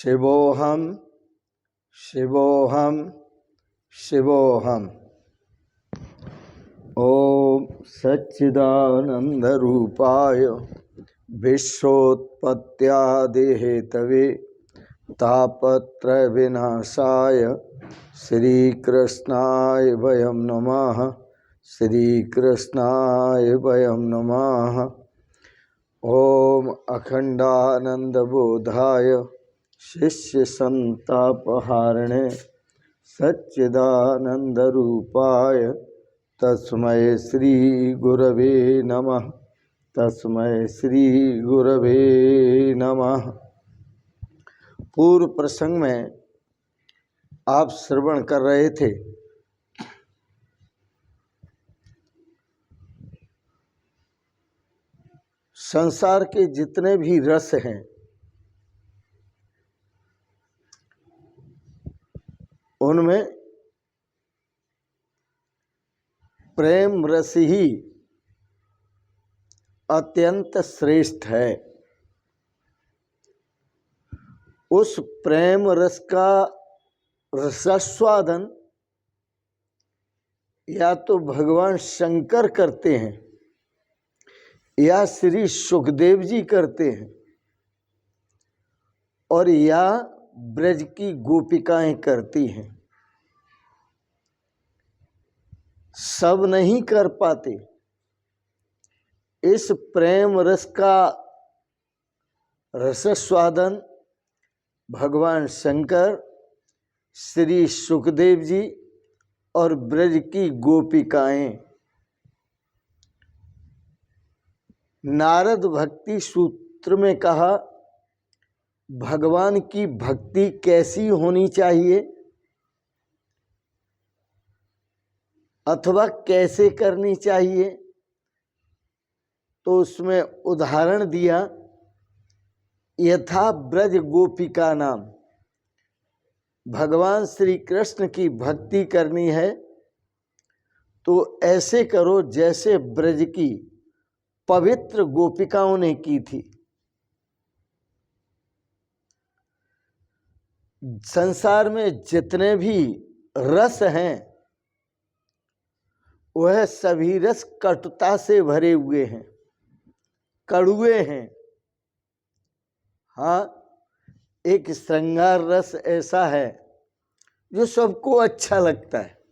शिवोऽहं शिवोऽहं शिवोऽहम्। ॐ सच्चिदानन्दरूपाय विश्वोत्पत्त्यादिहेतवे तापत्रयविनाशाय श्रीकृष्णाय वयं नमः। श्रीकृष्णाय वयं नमः। ॐ अखण्डानन्दबोधाय शिष्यसन्तापहारिणे सच्चिदानन्दरूपाय तस्मै श्री गुरवे नमः। तस्मै श्री गुरवे नमः। पूर्व प्रसंग में आप श्रवण कर रहे थे संसार के जितने भी रस हैं उनमें प्रेम रस ही अत्यंत श्रेष्ठ है। उस प्रेम रस का रसास्वादन या तो भगवान शंकर करते हैं या श्री सुखदेव जी करते हैं और या ब्रज की गोपिकाएं करती हैं। सब नहीं कर पाते। इस प्रेम रस का रसस्वादन भगवान शंकर, श्री सुखदेव जी और ब्रज की गोपिकाएं। नारद भक्ति सूत्र में कहा भगवान की भक्ति कैसी होनी चाहिए अथवा कैसे करनी चाहिए, तो उसमें उदाहरण दिया यथा ब्रज गोपिका नाम। भगवान श्री कृष्ण की भक्ति करनी है तो ऐसे करो जैसे ब्रज की पवित्र गोपिकाओं ने की थी। संसार में जितने भी रस हैं वह सभी रस कटुता से भरे हुए हैं, कड़ुए हैं। हाँ, एक श्रृंगार रस ऐसा है जो सबको अच्छा लगता है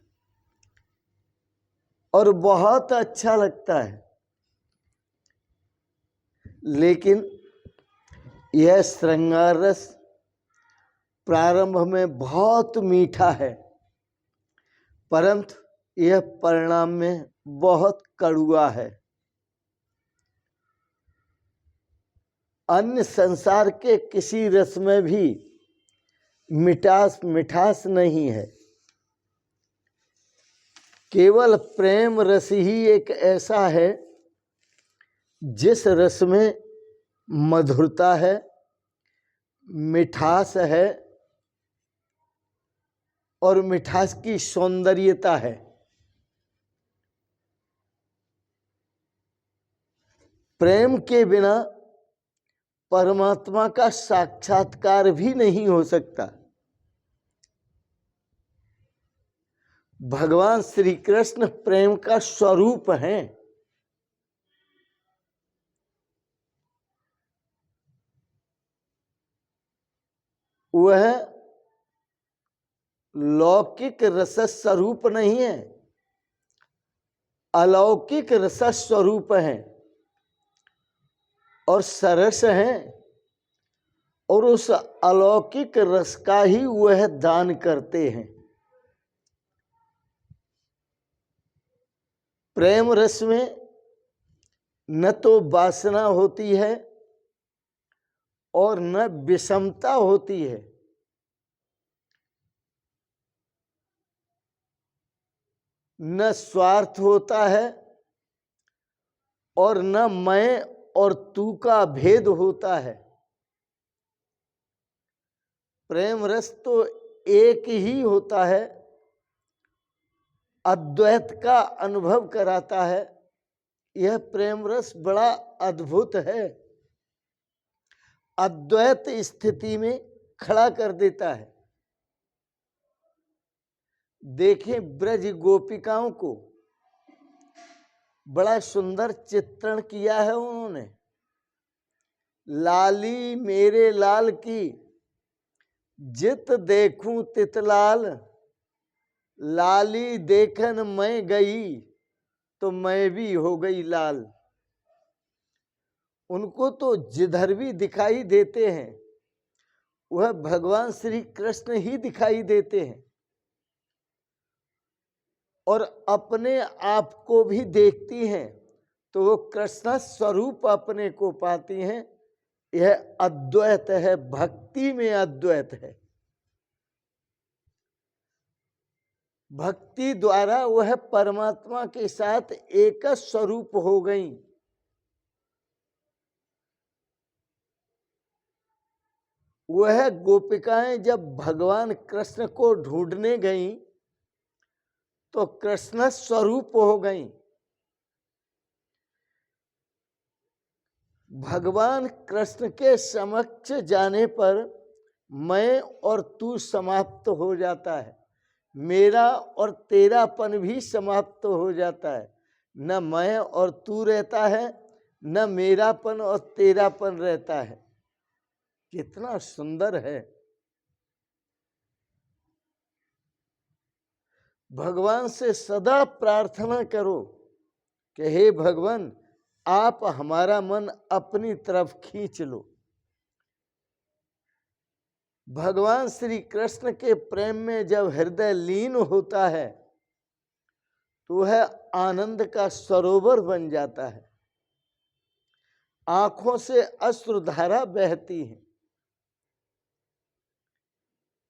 और बहुत अच्छा लगता है, लेकिन यह श्रृंगार रस प्रारंभ में बहुत मीठा है परंतु यह परिणाम में बहुत कड़ुआ है। अन्य संसार के किसी रस में भी मिठास नहीं है। केवल प्रेम रस ही एक ऐसा है जिस रस में मधुरता है, मिठास है और मिठास की सौंदर्यता है। प्रेम के बिना परमात्मा का साक्षात्कार भी नहीं हो सकता। भगवान श्री कृष्ण प्रेम का स्वरूप हैं। वह लौकिक रस स्वरूप नहीं है, अलौकिक रस स्वरूप है और सरस हैं और उस अलौकिक रस का ही वह दान करते हैं। प्रेम रस में न तो वासना होती है और न विषमता होती है। न स्वार्थ होता है और न मैं और तू का भेद होता है। प्रेम रस तो एक ही होता है, अद्वैत का अनुभव कराता है। यह प्रेम रस बड़ा अद्भुत है। अद्वैत स्थिति में खड़ा कर देता है। देखें ब्रज गोपिकाओं को, बड़ा सुंदर चित्रण किया है उन्होंने। लाली मेरे लाल की जित देखूं तित लाल, लाली देखन मैं गई तो मैं भी हो गई लाल। उनको तो जिधर भी दिखाई देते हैं वह भगवान श्री कृष्ण ही दिखाई देते हैं, और अपने आप को भी देखती हैं तो वो कृष्ण स्वरूप अपने को पाती हैं। यह अद्वैत है, भक्ति में अद्वैत है। भक्ति द्वारा वह परमात्मा के साथ एक स्वरूप हो गई। वह गोपिकाएं जब भगवान कृष्ण को ढूंढने गईं तो कृष्ण स्वरूप हो गईं। भगवान कृष्ण के समक्ष जाने पर मैं और तू समाप्त हो जाता है, मेरा और तेरापन भी समाप्त हो जाता है। न मैं और तू रहता है, न मेरापन और तेरापन रहता है। कितना सुंदर है। भगवान से सदा प्रार्थना करो कि हे भगवान, आप हमारा मन अपनी तरफ खींच लो। भगवान श्री कृष्ण के प्रेम में जब हृदय लीन होता है तो वह आनंद का सरोवर बन जाता है। आंखों से अश्रुधारा बहती है,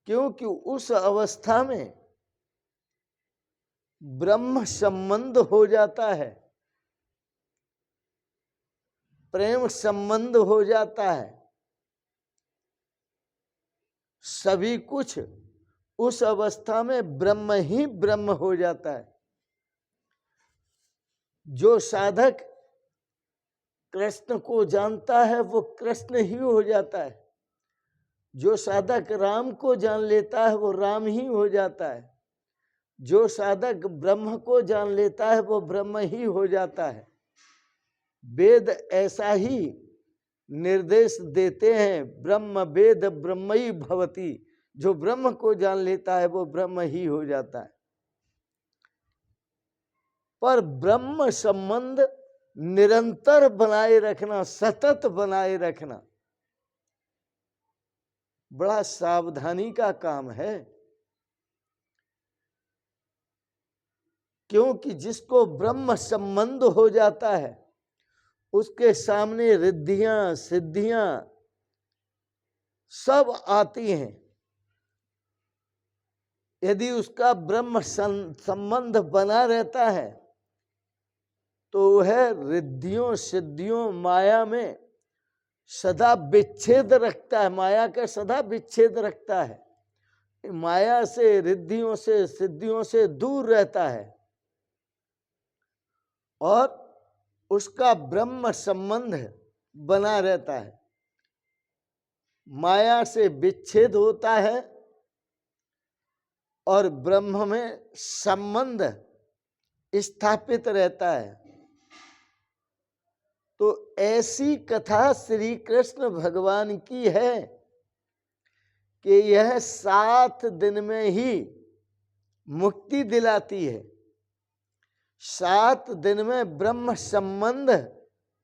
क्योंकि उस अवस्था में ब्रह्म संबंध हो जाता है, प्रेम संबंध हो जाता है। सभी कुछ उस अवस्था में ब्रह्म ही ब्रह्म हो जाता है। जो साधक कृष्ण को जानता है वो कृष्ण ही हो जाता है। जो साधक राम को जान लेता है वो राम ही हो जाता है। जो साधक ब्रह्म को जान लेता है वो ब्रह्म ही हो जाता है। वेद ऐसा ही निर्देश देते हैं, ब्रह्म वेद ब्रह्मई भवति। जो ब्रह्म को जान लेता है वो ब्रह्म ही हो जाता है। पर ब्रह्म संबंध निरंतर बनाए रखना, सतत बनाए रखना बड़ा सावधानी का काम है। क्योंकि जिसको ब्रह्म संबंध हो जाता है उसके सामने रिद्धियां सिद्धियां सब आती हैं। यदि उसका ब्रह्म संबंध बना रहता है तो वह रिद्धियों सिद्धियों माया में सदा विच्छेद रखता है, माया का सदा विच्छेद रखता है। माया से रिद्धियों से सिद्धियों से दूर रहता है और उसका ब्रह्म संबंध बना रहता है। माया से विच्छेद होता है और ब्रह्म में संबंध स्थापित रहता है। तो ऐसी कथा श्री कृष्ण भगवान की है कि यह 7 दिन में ही मुक्ति दिलाती है। 7 दिन में ब्रह्म संबंध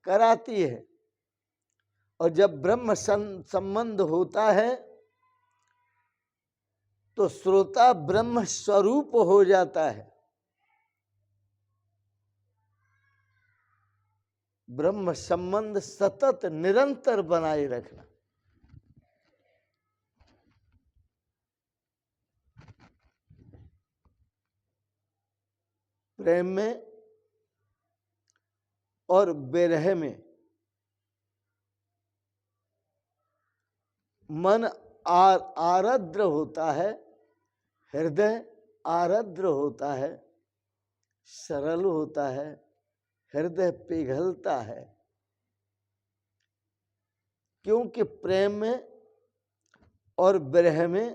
कराती है। और जब ब्रह्म संबंध होता है तो श्रोता ब्रह्म स्वरूप हो जाता है। ब्रह्म संबंध सतत निरंतर बनाए रखना। प्रेम में और विरह में मन आर्द्र होता है, हृदय आर्द्र होता है, सरल होता है, हृदय पिघलता है। क्योंकि प्रेम में और विरह में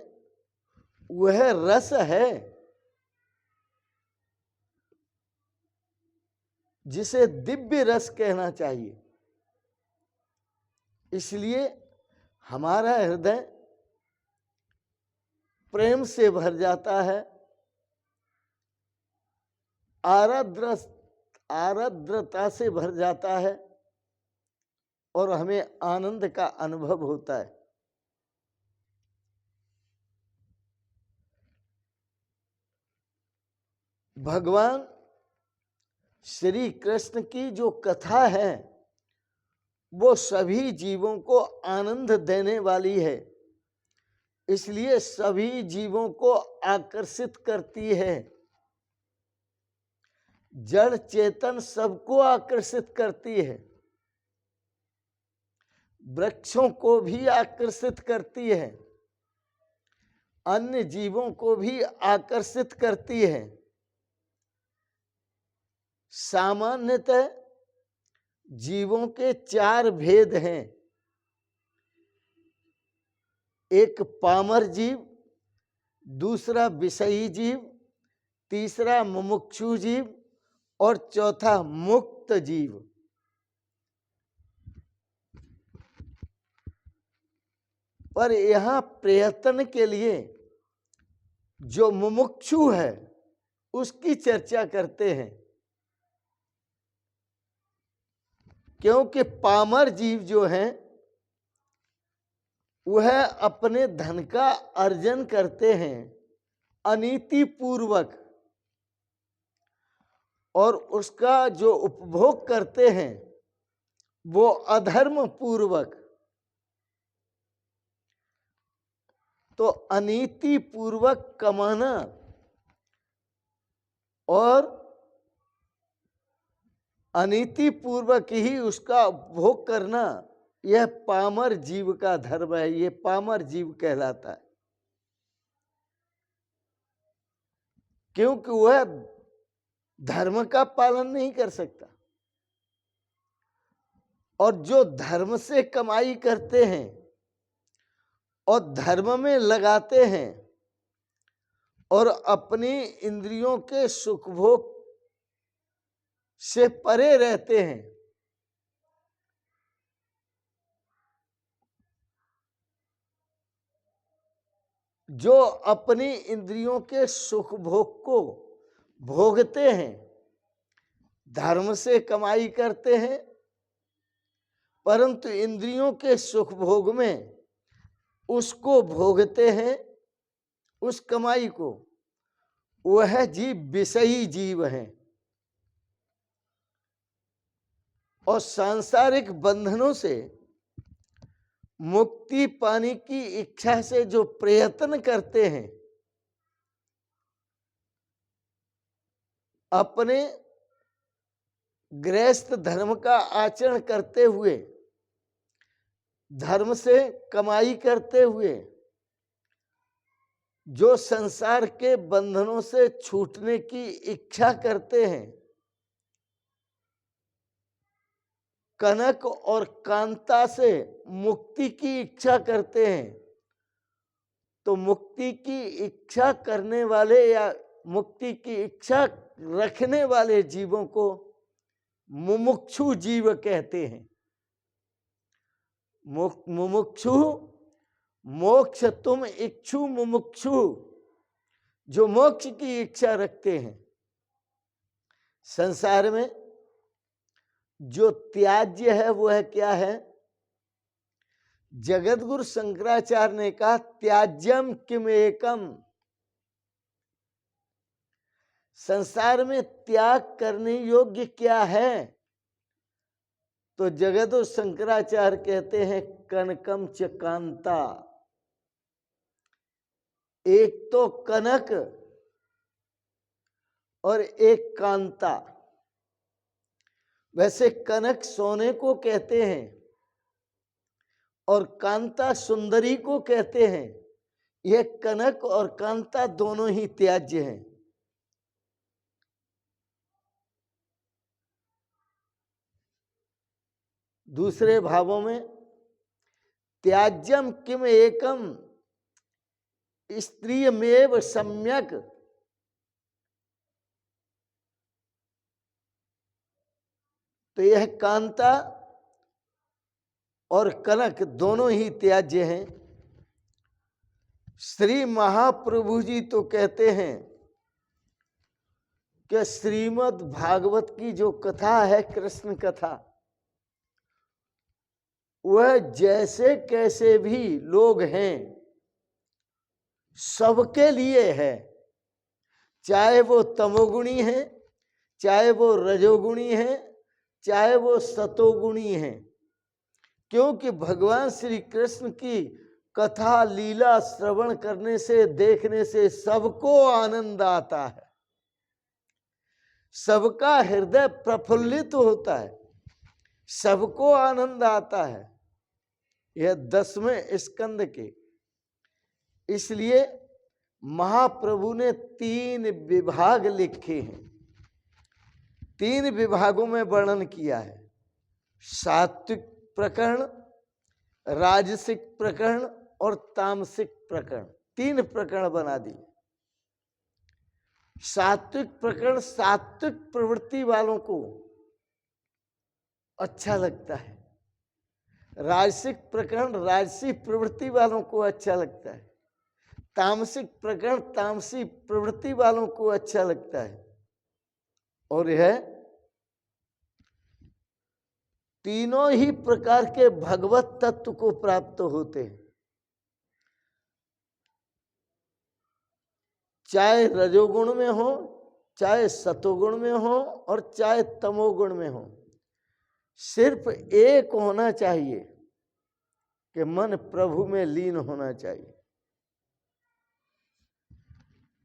वह रस है जिसे दिव्य रस कहना चाहिए। इसलिए हमारा हृदय प्रेम से भर जाता है, आर्द्रता से भर जाता है और हमें आनंद का अनुभव होता है। भगवान श्री कृष्ण की जो कथा है वो सभी जीवों को आनंद देने वाली है, इसलिए सभी जीवों को आकर्षित करती है। जड़ चेतन सबको आकर्षित करती है, वृक्षों को भी आकर्षित करती है, अन्य जीवों को भी आकर्षित करती है। सामान्यतः जीवों के 4 भेद हैं। एक पामर जीव, दूसरा विषयी जीव, तीसरा मुमुक्षु जीव और चौथा मुक्त जीव। पर यहाँ प्रयत्न के लिए जो मुमुक्षु है उसकी चर्चा करते हैं, क्योंकि पामर जीव जो हैं वह अपने धन का अर्जन करते हैं अनीति पूर्वक, और उसका जो उपभोग करते हैं वो अधर्म पूर्वक। तो अनीति पूर्वक कमाना और अनीति पूर्वक ही उसका उपभोग करना, यह पामर जीव का धर्म है, ये पामर जीव कहलाता है। क्योंकि वह धर्म का पालन नहीं कर सकता, और जो धर्म से कमाई करते हैं और धर्म में लगाते हैं और अपनी इंद्रियों के सुख भोग से परे रहते हैं, जो अपनी इंद्रियों के सुख भोग को भोगते हैं, धर्म से कमाई करते हैं, परंतु इंद्रियों के सुख भोग में उसको भोगते हैं, उस कमाई को, वह जीव विषयी जीव है। और सांसारिक बंधनों से मुक्ति पाने की इच्छा से जो प्रयत्न करते हैं, अपने गृहस्थ धर्म का आचरण करते हुए, धर्म से कमाई करते हुए, जो संसार के बंधनों से छूटने की इच्छा करते हैं, कनक और कांता से मुक्ति की इच्छा करते हैं, तो मुक्ति की इच्छा करने वाले या मुक्ति की इच्छा रखने वाले जीवों को मुमुक्षु जीव कहते हैं। मुमुक्षु मोक्ष तुम इच्छु मुमुक्षु, जो मोक्ष की इच्छा रखते हैं। संसार में जो त्याज्य है वह क्या है? जगतगुरु शंकराचार्य ने कहा त्याज्यम किम एकम। संसार में त्याग करने योग्य क्या है? तो जगतगुरु शंकराचार्य कहते हैं कनकम च कांता। एक तो कनक और एक कांता। वैसे कनक सोने को कहते हैं और कांता सुंदरी को कहते हैं। यह कनक और कांता दोनों ही त्याज्य हैं। दूसरे भावों में त्याज्यम किम एकम, स्त्रियमेव सम्यक, तो यह कांता और कनक दोनों ही त्याज्य हैं। श्री महाप्रभु जी तो कहते हैं कि श्रीमद् भागवत की जो कथा है, कृष्ण कथा, वह जैसे कैसे भी लोग हैं सबके लिए है, चाहे वो तमोगुणी है, चाहे वो रजोगुणी है, चाहे वो सतोगुणी है, क्योंकि भगवान श्री कृष्ण की कथा लीला श्रवण करने से, देखने से सबको आनंद आता है, सबका हृदय प्रफुल्लित होता है, सबको आनंद आता है। यह 10वें स्कंद के, इसलिए महाप्रभु ने 3 विभाग लिखे हैं, 3 विभागों में वर्णन किया है। सात्विक प्रकरण, राजसिक प्रकरण और तामसिक प्रकरण, 3 प्रकरण बना दिए। सात्विक प्रकरण सात्विक प्रवृत्ति वालों को अच्छा लगता है, राजसिक प्रकरण राजसी प्रवृत्ति वालों को अच्छा लगता है, तामसिक प्रकरण तामसी प्रवृत्ति वालों को अच्छा लगता है, और यह तीनों ही प्रकार के भगवत तत्व को प्राप्त होते हैं, चाहे रजोगुण में हो, चाहे सतोगुण में हो और चाहे तमोगुण में हो। सिर्फ एक होना चाहिए कि मन प्रभु में लीन होना चाहिए।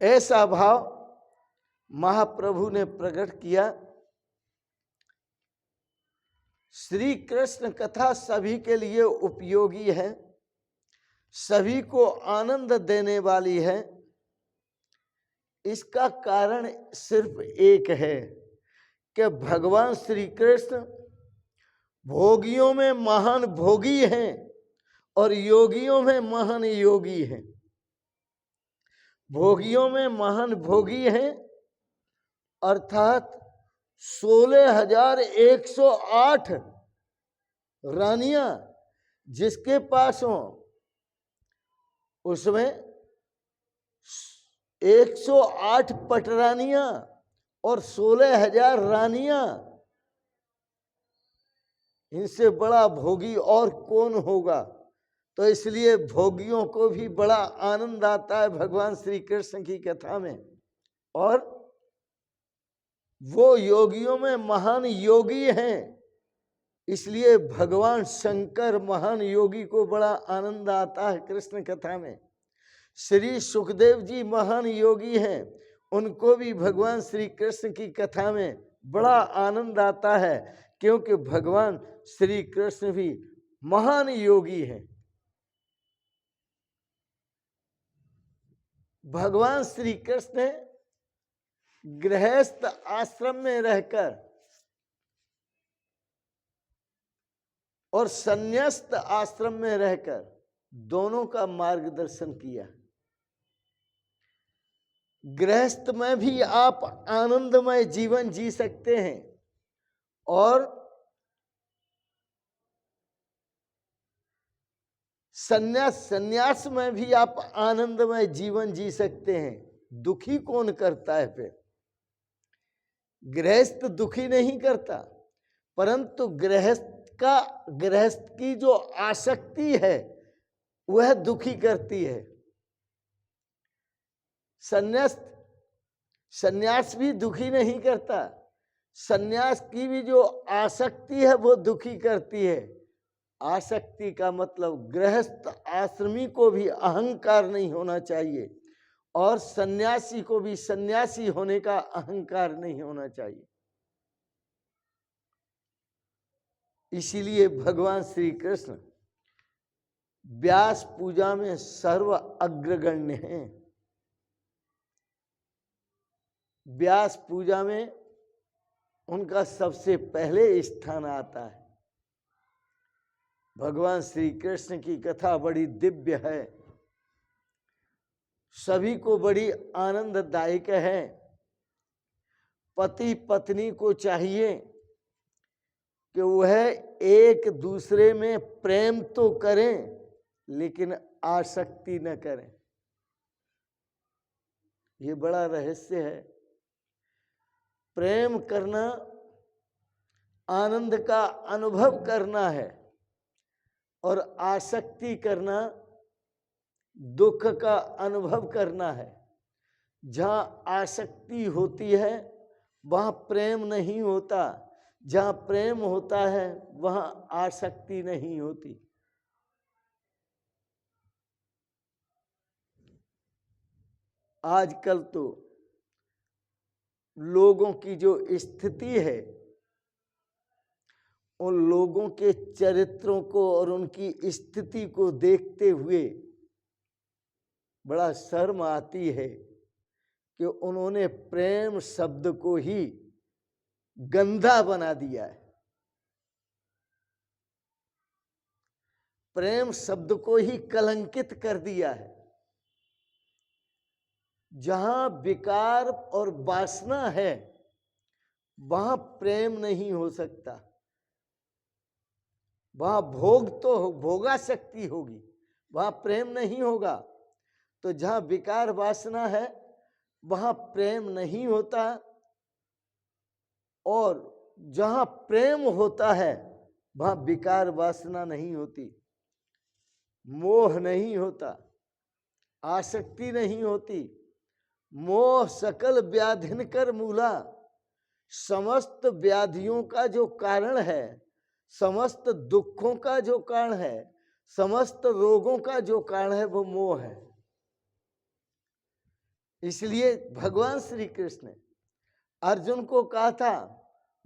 ऐसा भाव महाप्रभु ने प्रकट किया। श्री कृष्ण कथा सभी के लिए उपयोगी है, सभी को आनंद देने वाली है। इसका कारण सिर्फ एक है कि भगवान श्री कृष्ण भोगियों में महान भोगी हैं और योगियों में महान योगी हैं। भोगियों में महान भोगी हैं अर्थात 16,108 रानियां जिसके पास हो, उसमें 108 पटरानियां और 16,000 रानियां, इनसे बड़ा भोगी और कौन होगा। तो इसलिए भोगियों को भी बड़ा आनंद आता है भगवान श्री कृष्ण की कथा में, और वो योगियों में महान योगी हैं, इसलिए भगवान शंकर महान योगी को बड़ा आनंद आता है कृष्ण कथा में। श्री सुखदेव जी महान योगी हैं, उनको भी भगवान श्री कृष्ण की कथा में बड़ा आनंद आता है, क्योंकि भगवान श्री कृष्ण भी महान योगी हैं। भगवान श्री कृष्ण गृहस्थ आश्रम में रहकर और संन्यास्त आश्रम में रहकर दोनों का मार्गदर्शन किया। गृहस्थ में भी आप आनंदमय जीवन जी सकते हैं और संन्यास में भी आप आनंदमय जीवन जी सकते हैं। दुखी कौन करता है? फिर गृहस्थ दुखी नहीं करता, परंतु गृहस्थ की जो आसक्ति है वह दुखी करती है। संन्यास भी दुखी नहीं करता, संन्यास की भी जो आसक्ति है वो दुखी करती है। आसक्ति का मतलब गृहस्थ आश्रमी को भी अहंकार नहीं होना चाहिए और सन्यासी को भी सन्यासी होने का अहंकार नहीं होना चाहिए। इसीलिए भगवान श्री कृष्ण व्यास पूजा में सर्व अग्रगण्य हैं। व्यास पूजा में उनका सबसे पहले स्थान आता है। भगवान श्री कृष्ण की कथा बड़ी दिव्य है। सभी को बड़ी आनंददायक है। पति पत्नी को चाहिए कि वह एक दूसरे में प्रेम तो करें लेकिन आसक्ति न करें। ये बड़ा रहस्य है। प्रेम करना आनंद का अनुभव करना है और आसक्ति करना दुख का अनुभव करना है। जहाँ आसक्ति होती है वहाँ प्रेम नहीं होता, जहाँ प्रेम होता है वहाँ आसक्ति नहीं होती। आजकल तो लोगों की जो स्थिति है, उन लोगों के चरित्रों को और उनकी स्थिति को देखते हुए बड़ा शर्म आती है कि उन्होंने प्रेम शब्द को ही गंदा बना दिया है। प्रेम शब्द को ही कलंकित कर दिया है। जहां विकार और वासना है वहां प्रेम नहीं हो सकता। वहां भोग तो भोगासक्ति होगी, वहां प्रेम नहीं होगा। तो जहां विकार वासना है वहां प्रेम नहीं होता, और जहां प्रेम होता है वहां विकार वासना नहीं होती, मोह नहीं होता, आसक्ति नहीं होती। मोह सकल व्याधिन कर मूला, समस्त व्याधियों का जो कारण है, समस्त दुखों का जो कारण है, समस्त रोगों का जो कारण है वो मोह है। इसलिए भगवान श्री कृष्ण अर्जुन को कहा था,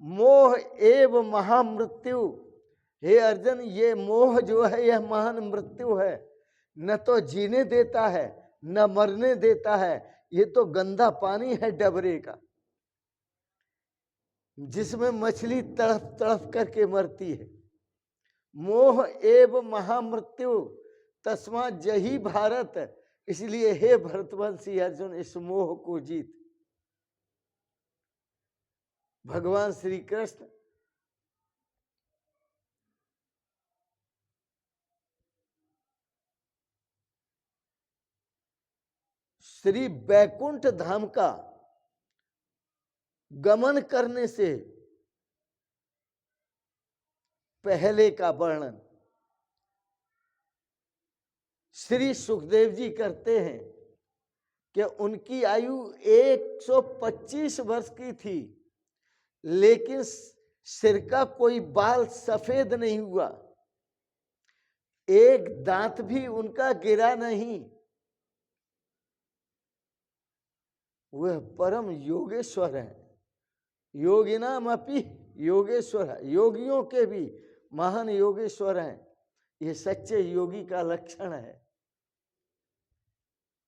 मोह एव महामृत्यु। हे अर्जुन, ये मोह जो है यह महान मृत्यु है। न तो जीने देता है न मरने देता है। ये तो गंदा पानी है डबरे का, जिसमें मछली तड़प तड़प करके मरती है। मोह एव महामृत्यु तस्मा जही भारत। इसलिए हे भरतवंशी अर्जुन, इस मोह को जीत। भगवान श्री कृष्ण श्री बैकुंठ धाम का गमन करने से पहले का वर्णन श्री सुखदेव जी करते हैं कि उनकी आयु 125 वर्ष की थी, लेकिन सिर का कोई बाल सफेद नहीं हुआ, एक दांत भी उनका गिरा नहीं। वह परम योगेश्वर है। योगिनाम अपि योगेश्वर, योगियों के भी महान योगेश्वर हैं। ये सच्चे योगी का लक्षण है।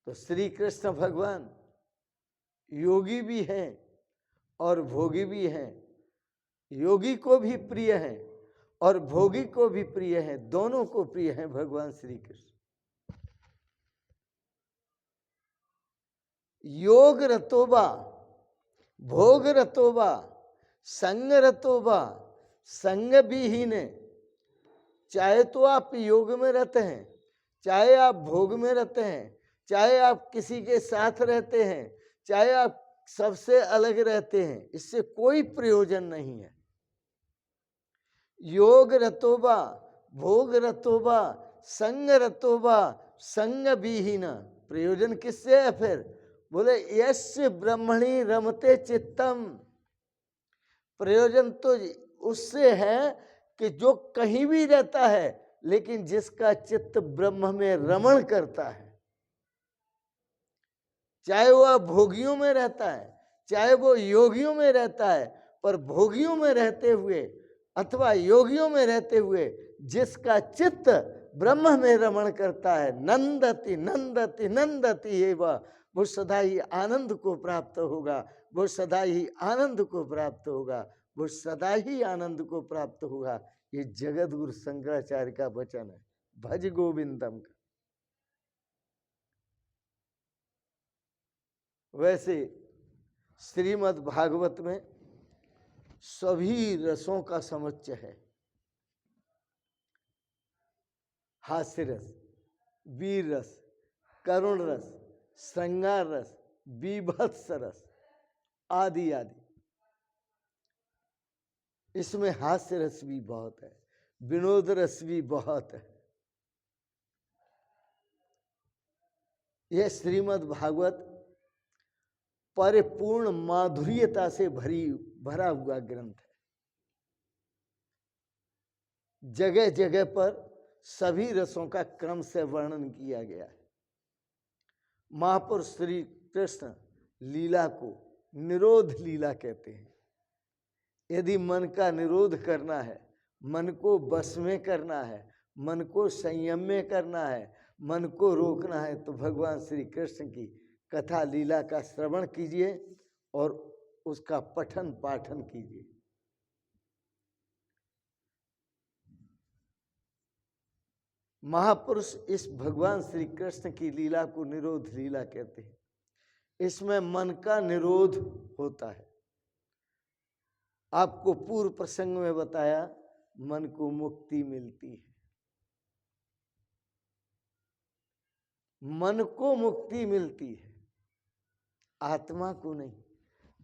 तो श्री कृष्ण भगवान योगी भी हैं और भोगी भी हैं। योगी को भी प्रिय हैं और भोगी को भी प्रिय हैं, दोनों को प्रिय हैं भगवान श्री कृष्ण। योग रतोबा, भोग रतोबा, संग रतोबा, संग विहीन। चाहे तो आप योग में रहते हैं, चाहे आप भोग में रहते हैं, चाहे आप किसी के साथ रहते हैं, चाहे आप सबसे अलग रहते हैं, इससे कोई प्रयोजन नहीं है। योग रतोबा, भोग रतोबा, संग रतोबा, संग विहीन। प्रयोजन किससे है फिर? बोले यस्य ब्रह्मणि रमते चित्तम। प्रयोजन तो उससे है कि जो कहीं भी रहता है लेकिन जिसका चित्त ब्रह्म में रमण करता है। चाहे वह भोगियों में रहता है, चाहे वो योगियों में रहता है, पर भोगियों में रहते हुए अथवा योगियों में रहते हुए जिसका चित्त ब्रह्म में रमण करता है, नंदति नंदति नंदति एवं, वो सदा ही आनंद को प्राप्त होगा, वो सदा ही आनंद को प्राप्त होगा, वो सदा ही आनंद को प्राप्त होगा। ये जगत गुरु शंकराचार्य का वचन है, भज गोविंदम का। वैसे श्रीमद् भागवत में सभी रसों का समुच्चय है। हास्य रस, वीर रस, करुण रस, श्रृंगार रस, बीभत्स रस आदि आदि। इसमें हास्य रस भी बहुत है, विनोद रस भी बहुत है। यह श्रीमद् भागवत परिपूर्ण माधुर्यता से भरा हुआ ग्रंथ है। जगह जगह पर सभी रसों का क्रम से वर्णन किया गया है। महापुरुष श्री कृष्ण लीला को निरोध लीला कहते हैं। यदि मन का निरोध करना है, मन को बस में करना है, मन को संयम में करना है, मन को रोकना है, तो भगवान श्री कृष्ण की कथा लीला का श्रवण कीजिए और उसका पठन पाठन कीजिए। महापुरुष इस भगवान श्री कृष्ण की लीला को निरोध लीला कहते हैं। इसमें मन का निरोध होता है। आपको पूर्व प्रसंग में बताया, मन को मुक्ति मिलती है। मन को मुक्ति मिलती है, आत्मा को नहीं।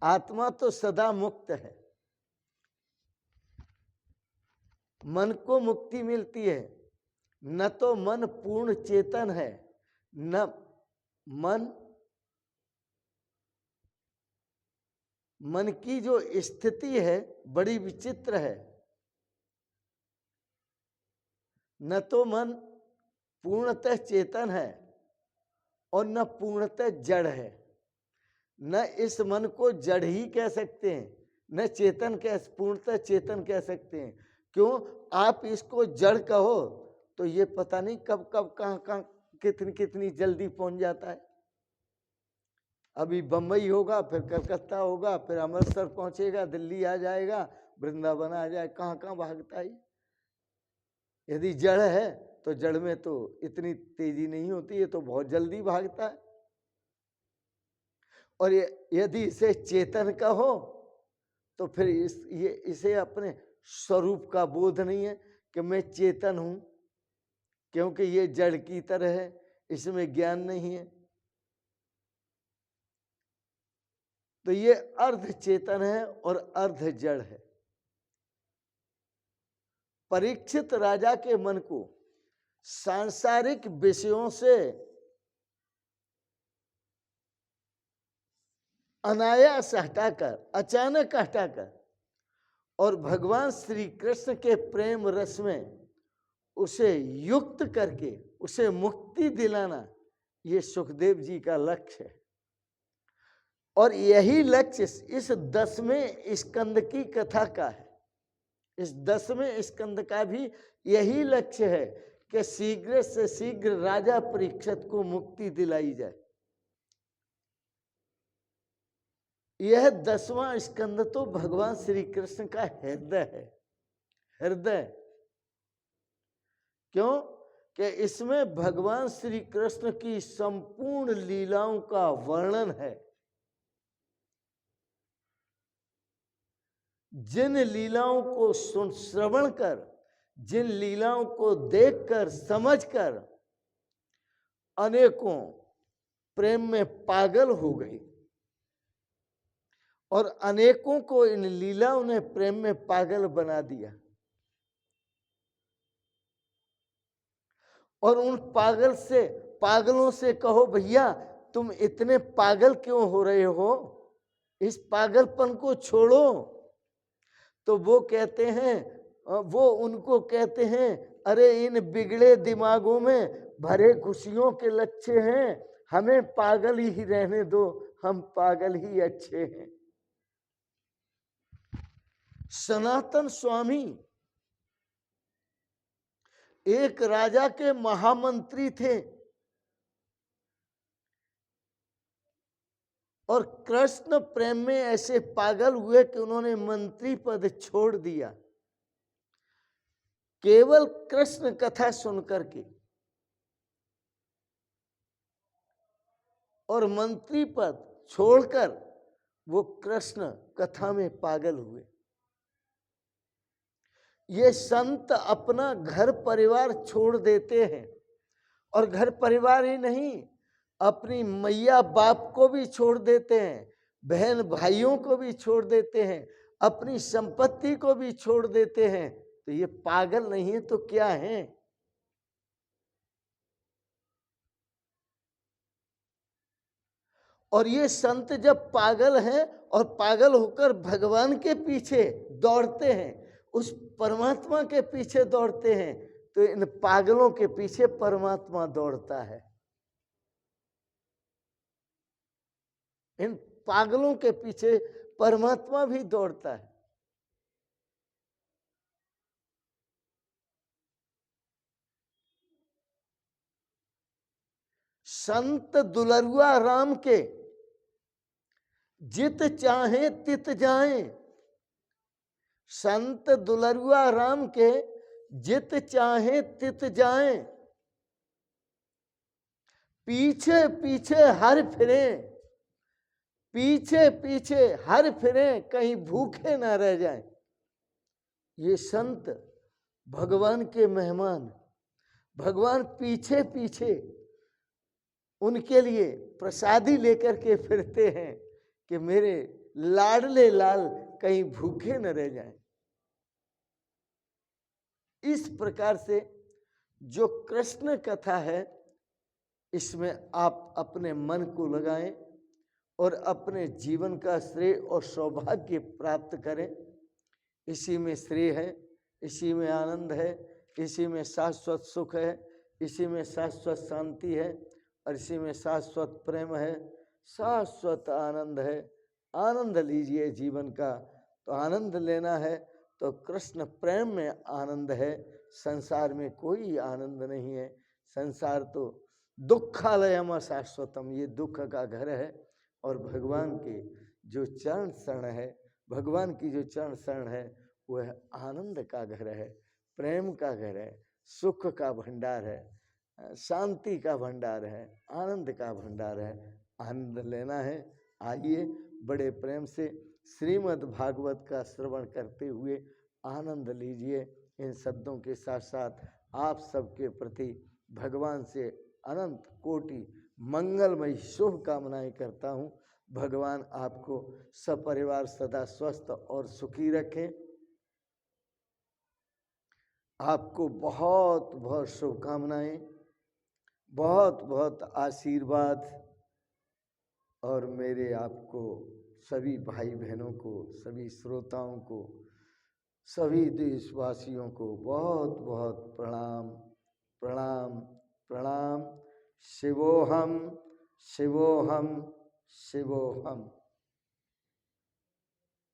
आत्मा तो सदा मुक्त है। मन को मुक्ति मिलती है। न तो मन पूर्ण चेतन है, न मन की जो स्थिति है बड़ी विचित्र है। न तो मन पूर्णतः चेतन है और न पूर्णतः जड़ है। न इस मन को जड़ ही कह सकते हैं, न चेतन पूर्णतः चेतन कह सकते हैं। क्यों? आप इसको जड़ कहो तो ये पता नहीं कब कब कहाँ कितनी जल्दी पहुंच जाता है। अभी बम्बई होगा, फिर कलकत्ता होगा, फिर अमृतसर पहुंचेगा, दिल्ली आ जाएगा, वृंदावन आ जाए, कहाँ कहाँ भागता है। यदि जड़ है तो जड़ में तो इतनी तेजी नहीं होती है, तो बहुत जल्दी भागता है। और यदि इसे चेतन का हो तो फिर इसे अपने स्वरूप का बोध नहीं है कि मैं चेतन हूं, क्योंकि ये जड़ की तरह है, इसमें ज्ञान नहीं है। तो ये अर्ध चेतन है और अर्ध जड़ है। परीक्षित राजा के मन को सांसारिक विषयों से अनायास हटाकर, अचानक हटाकर और भगवान श्री कृष्ण के प्रेम रस में उसे युक्त करके उसे मुक्ति दिलाना, ये सुखदेव जी का लक्ष्य है। और यही लक्ष्य इस 10वें स्कंद की कथा का है। इस 10वें स्कंद का भी यही लक्ष्य है कि शीघ्र से शीघ्र राजा परीक्षित को मुक्ति दिलाई जाए। यह 10वां स्कंद तो भगवान श्री कृष्ण का हृदय है। हृदय क्यों? कि इसमें भगवान श्री कृष्ण की संपूर्ण लीलाओं का वर्णन है। जिन लीलाओं को श्रवण कर, जिन लीलाओं को देखकर समझकर अनेकों प्रेम में पागल हो गए और अनेकों को इन लीलाओं ने प्रेम में पागल बना दिया। और उन पागलों से कहो, भैया तुम इतने पागल क्यों हो रहे हो, इस पागलपन को छोड़ो। तो वो उनको कहते हैं, अरे इन बिगड़े दिमागों में भरे खुशियों के लक्ष्य हैं, हमें पागल ही रहने दो, हम पागल ही अच्छे हैं। सनातन स्वामी एक राजा के महामंत्री थे और कृष्ण प्रेम में ऐसे पागल हुए कि उन्होंने मंत्री पद छोड़ दिया, केवल कृष्ण कथा सुनकर के। और मंत्री पद छोड़कर वो कृष्ण कथा में पागल हुए। ये संत अपना घर परिवार छोड़ देते हैं, और घर परिवार ही नहीं, अपनी मैया बाप को भी छोड़ देते हैं, बहन भाइयों को भी छोड़ देते हैं, अपनी संपत्ति को भी छोड़ देते हैं। तो ये पागल नहीं है तो क्या है? और ये संत जब पागल हैं और पागल होकर भगवान के पीछे दौड़ते हैं, उस परमात्मा के पीछे दौड़ते हैं, तो इन पागलों के पीछे परमात्मा दौड़ता है। इन पागलों के पीछे परमात्मा भी दौड़ता है। संत दुलरुआ राम के जित चाहे तित जाए। संत दुलरुआ राम के जित चाहे तित जाए। पीछे पीछे हर फिरे, पीछे पीछे हर फिरे, कहीं भूखे ना रह जाएं। ये संत भगवान के मेहमान, भगवान पीछे पीछे उनके लिए प्रसादी लेकर के फिरते हैं कि मेरे लाडले लाल कहीं भूखे न रह जाएं। इस प्रकार से जो कृष्ण कथा है, इसमें आप अपने मन को लगाएं और अपने जीवन का श्रेय और सौभाग्य प्राप्त करें। इसी में श्रेय है, इसी में आनंद है, इसी में शाश्वत सुख है, इसी में शाश्वत शांति है, और इसी में शाश्वत प्रेम है, शाश्वत आनंद है। आनंद लीजिए जीवन का। तो आनंद लेना है तो कृष्ण प्रेम में आनंद है। संसार में कोई आनंद नहीं है। संसार तो दुखालयम शाश्वतम, ये दुख का घर है। और भगवान के जो चरण शरण है, भगवान की जो चरण शरण है, वह आनंद का घर है, प्रेम का घर है, सुख का भंडार है, शांति का भंडार है, आनंद का भंडार है। आनंद लेना है। आइए बड़े प्रेम से श्रीमद् भागवत का श्रवण करते हुए आनंद लीजिए। इन शब्दों के साथ साथ आप सबके प्रति भगवान से अनंत कोटि मंगलमयी शुभ कामनाएं करता हूँ। भगवान आपको सपरिवार सदा स्वस्थ और सुखी रखें। आपको बहुत बहुत शुभकामनाएं, बहुत बहुत आशीर्वाद। और मेरे आपको सभी भाई बहनों को, सभी श्रोताओं को, सभी देशवासियों को बहुत बहुत प्रणाम प्रणाम प्रणाम। शिवोहम शिवोहम शिवोहम।